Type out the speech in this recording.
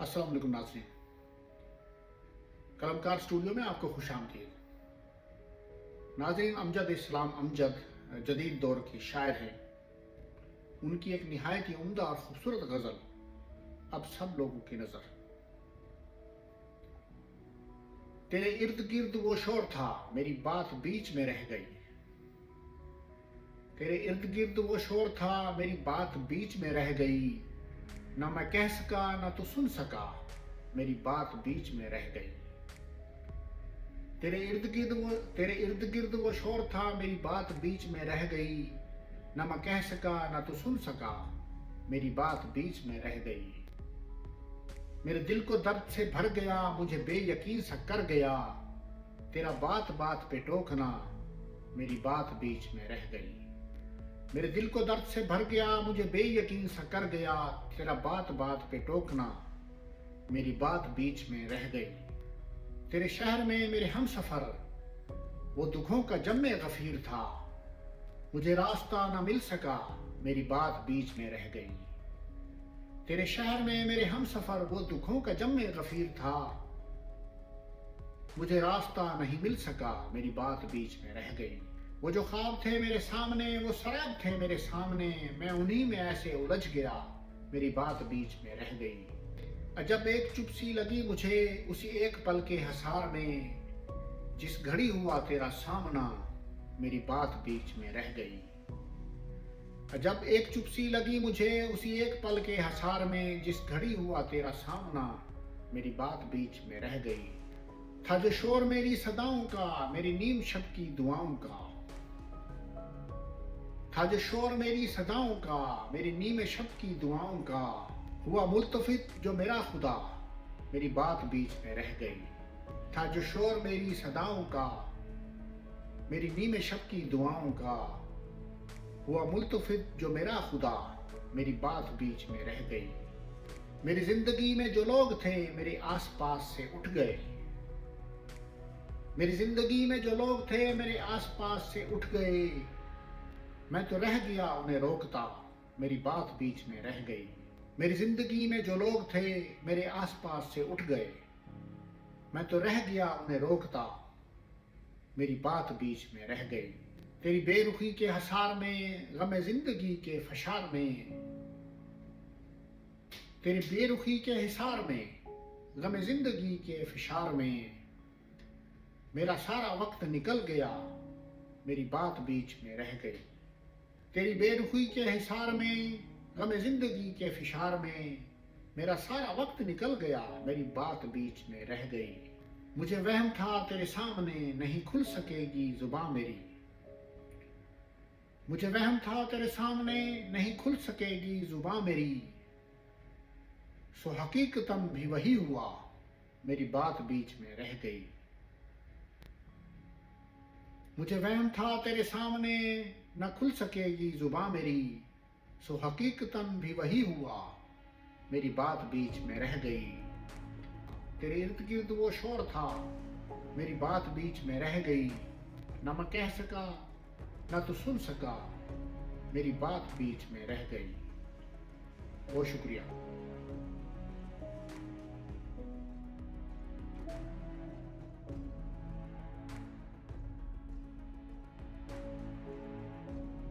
अस्सलाम वालेकुम नाज़रीन, कलमकार स्टूडियो में आपको खुशामदीद। नाज़रीन, अमजद इस्लाम अमजद जदीद दौर के शायर हैं। उनकी एक निहायत ही उम्दा और खूबसूरत गज़ल अब सब लोगों की नज़र। तेरे इर्द गिर्द वो शोर था, मेरी बात बीच में रह गई। तेरे इर्द गिर्द वो शोर था, मेरी बात बीच में रह गई। ना मैं कह सका ना तू सुन सका, मेरी बात बीच में रह गई। तेरे इर्द गिर्द वो शोर था, मेरी बात बीच में रह गई। ना मैं कह सका ना तू सुन सका, मेरी बात बीच में रह गई। मेरे दिल को दर्द से भर गया, मुझे बेयकीन सा कर गया। तेरा बात बात पे टोकना, मेरी बात बीच में रह गई। मेरे दिल को दर्द से भर गया, मुझे बेयकीन सा कर गया। तेरा बात बात पे टोकना, मेरी बात बीच में रह गई। तेरे शहर में मेरे हमसफर, वो दुखों का जम्मे गफीर था। मुझे रास्ता न मिल सका, मेरी बात बीच में रह गई। तेरे शहर में मेरे हमसफर, वो दुखों का जम्मे गफीर था। मुझे रास्ता नहीं मिल सका, मेरी बात बीच में रह गई। वो जो ख्वाब थे मेरे सामने, वो शराब थे मेरे सामने, मैं उन्हीं में ऐसे उलझ गया, मेरी बात बीच में रह गई। अजब एक चुपसी लगी मुझे, उसी एक पल के हसार में, जिस घड़ी हुआ तेरा सामना, मेरी बात बीच में रह गई। अजब एक चुपसी लगी मुझे, उसी एक पल के हसार में, जिस घड़ी हुआ तेरा सामना, मेरी बात बीच में रह गई। था जो शोर मेरी सदाओं का, मेरी नीम शब की दुआओं का। था जो शोर मेरी सदाओं का, मेरी नीम शब की दुआओं का। हुआ मुल्तफित जो मेरा खुदा, मेरी बात बीच में रह गई। था जो शोर मेरी सदाओं का, मेरी नीम शब की दुआओं का। हुआ मुल्तफित जो मेरा खुदा, मेरी बात बीच में रह गई। मेरी जिंदगी में जो लोग थे, मेरे आस पास से उठ गए। मेरी जिंदगी में जो लोग थे, मेरे आस पास से उठ गए। मैं तो रह गया उन्हें रोकता, मेरी बात बीच में रह गई। मेरी जिंदगी में जो लोग थे, मेरे आसपास से उठ गए। मैं तो रह गया उन्हें रोकता, मेरी बात बीच में रह गई। तेरी बेरुखी के हसार में, गमे जिंदगी के फशार में। तेरी बेरुखी के हिसार में, गमे जिंदगी के फिशार में, मेरा सारा वक्त निकल गया, मेरी बात बीच में रह गई। तेरी बेरुखी के हिसार में, गमे जिंदगी के फिशार में, मेरा सारा वक्त निकल गया, मेरी बात बीच में रह गई। मुझे वहम था तेरे सामने नहीं खुल सकेगी जुबां मेरी। मुझे वहम था तेरे सामने नहीं खुल सकेगी जुबां मेरी। सो हकीकतन भी वही हुआ, मेरी बात बीच में रह गई। मुझे वहम था तेरे सामने न खुल सकेगी जुबां मेरी। सो हकीकतन भी वही हुआ, मेरी बात बीच में रह गई। तेरे इर्द गिर्द वो शोर था, मेरी बात बीच में रह गई। न मैं कह सका न तो सुन सका, मेरी बात बीच में रह गई। बहुत शुक्रिया।